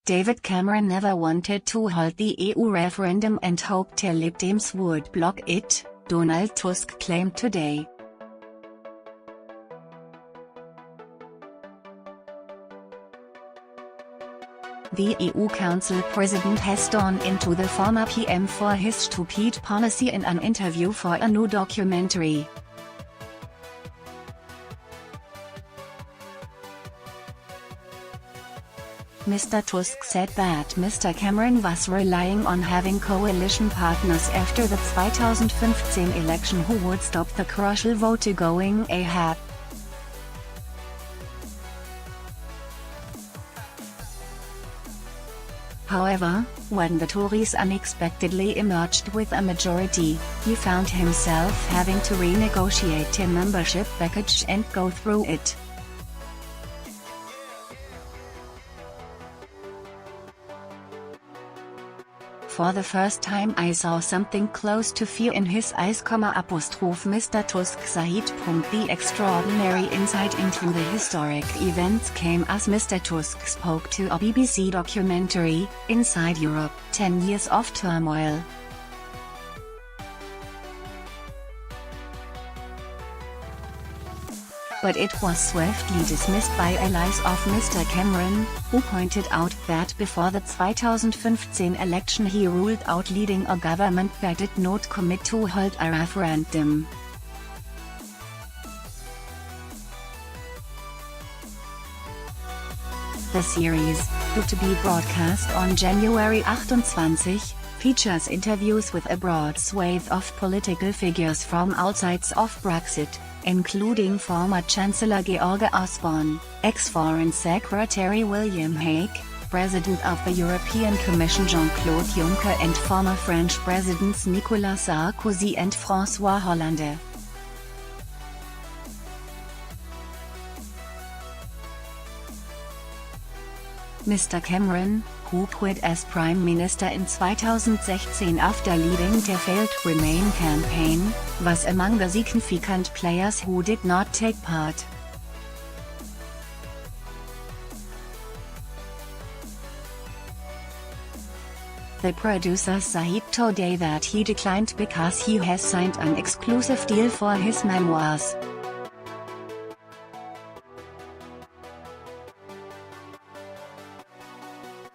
David Cameron never wanted to hold the EU referendum and hoped the Lib Dems would block it, Donald Tusk claimed today. The EU Council President has torn into the former PM for his stupid policy in an interview for a new documentary. Mr. Tusk said that Mr. Cameron was relying on having coalition partners after the 2015 election who would stop the crucial vote going ahead. However, when the Tories unexpectedly emerged with a majority, he found himself having to renegotiate a membership package and go through it. For the first time I saw something close to fear in his eyes, Mr. Tusk said. The extraordinary insight into the historic events came as Mr. Tusk spoke to a BBC documentary, Inside Europe, 10 Years of Turmoil. But it was swiftly dismissed by allies of Mr. Cameron, who pointed out that before the 2015 election he ruled out leading a government that did not commit to hold a referendum. The series, due to be broadcast on January 28, features interviews with a broad swathe of political figures from outside of Brexit, including former Chancellor George Osborne, ex-Foreign Secretary William Hague, President of the European Commission Jean-Claude Juncker and former French Presidents Nicolas Sarkozy and François Hollande. Mr. Cameron, who quit as Prime Minister in 2016 after leading the failed Remain campaign, was among the significant players who did not take part. The producer said today that he declined because he has signed an exclusive deal for his memoirs.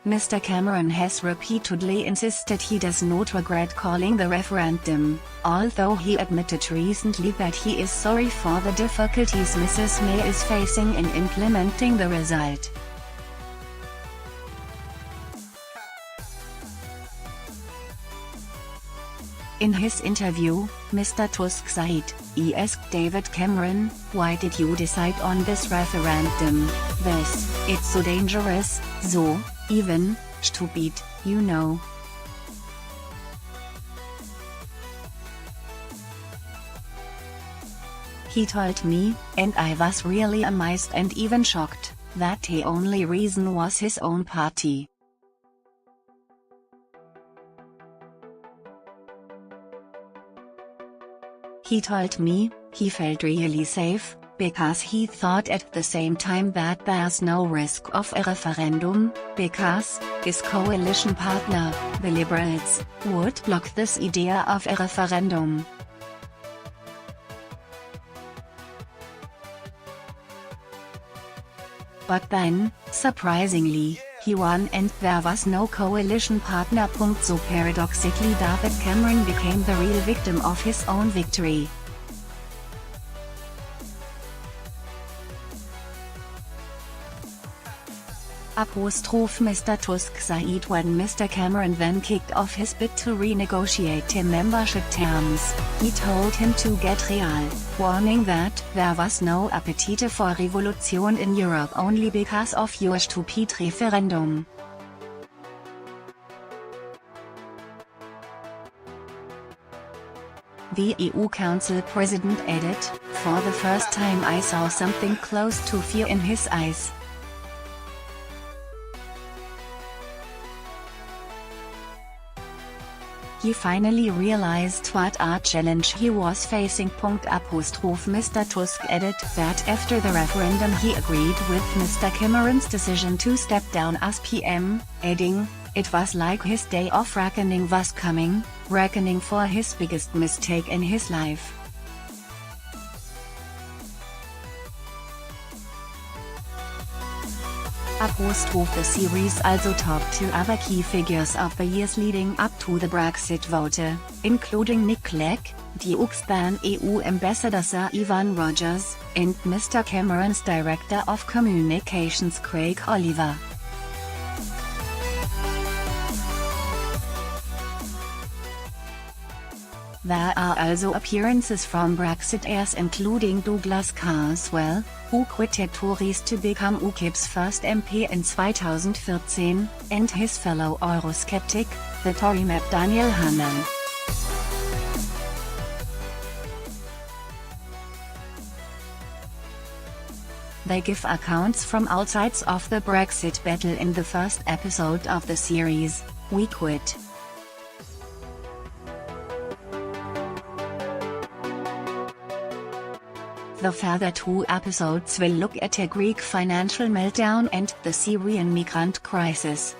Mr. Cameron has repeatedly insisted he does not regret calling the referendum, although he admitted recently that he is sorry for the difficulties Mrs. May is facing in implementing the result. In his interview, Mr. Tusk said, he asked David Cameron, "Why did you decide on this referendum? It's so dangerous, so, even, stupid, you know." He told me, and I was really amazed and even shocked, that the only reason was his own party. He told me, he felt really safe, because he thought at the same time that there's no risk of a referendum, because his coalition partner, the Liberals, would block this idea of a referendum. But then, surprisingly, he won and there was no coalition partner. So paradoxically David Cameron became the real victim of his own victory. Mr. Tusk said when Mr. Cameron then kicked off his bid to renegotiate the membership terms, he told him to get real, warning that there was no appetite for revolution in Europe only because of your stupid referendum. The EU Council President added, "For the first time I saw something close to fear in his eyes." he finally realized what a challenge he was facing. Mr. Tusk added that after the referendum he agreed with Mr. Cameron's decision to step down as PM, adding, "It was like his day of reckoning was coming, reckoning for his biggest mistake in his life." The series also talked to other key figures of the years leading up to the Brexit vote, including Nick Clegg, the Uxban EU ambassador Sir Ivan Rogers, and Mr. Cameron's Director of Communications Craig Oliver. There are also appearances from Brexit heirs including Douglas Carswell, who quitted Tories to become UKIP's first MP in 2014, and his fellow Eurosceptic, the Tory MEP Daniel Hannan. They give accounts from all sides of the Brexit battle in the first episode of the series, We Quit. The further 2 episodes will look at a Greek financial meltdown and the Syrian migrant crisis.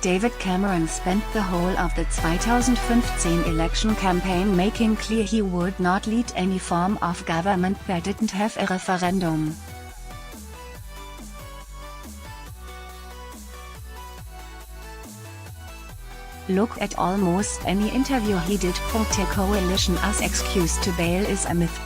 David Cameron spent the whole of the 2015 election campaign making clear he would not lead any form of government that didn't have a referendum. Look at almost any interview he did. The coalition as excuse to bail is a myth.